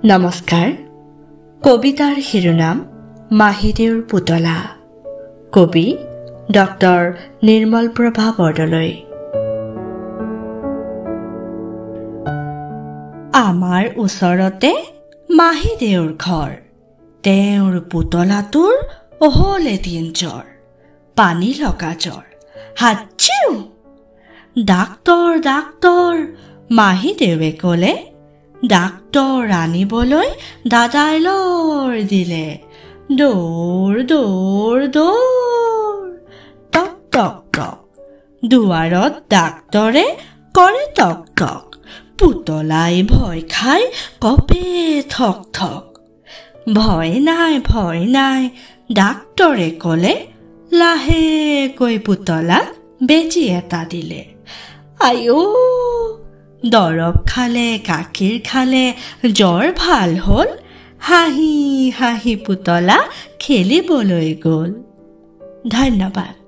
নমস্কাৰ। কবিতাৰ শিৰোনাম মাহিদেউৰ পুতলা। কবি ডক্টৰ নিৰ্মলপ্ৰভা বৰদলৈ। আমাৰ ওচৰতে মাহিদেউৰ ঘৰ। তেওঁৰ পুতলাটোৰ হ'ল এদিন জ্বৰ, পানী লগা জ্বৰ। হাচ্ছিউ! ডাক্তৰ ডাক্তৰ, মাহিদেৱে ক'লে। ডাক্তৰ আনিবলৈ দাদাই লৰ দিলে। দৌৰ দৌৰ দৌৰ, টক টক টক। দুৱাৰত ডাক্তৰে কৰে টক টক। পুতলাই ভয় খাই কপে থক থক। ভয় নাই, ডাক্তৰে ক'লে। লাহেকৈ পুতলাক বেজী এটা দিলে। আইও! দৰৱ খালে, গাখীৰ খালে, জ্বৰ ভাল হ'ল। হাঁহি হাঁহি পুতলা খেলিবলৈ গ'ল। ধন্যবাদ।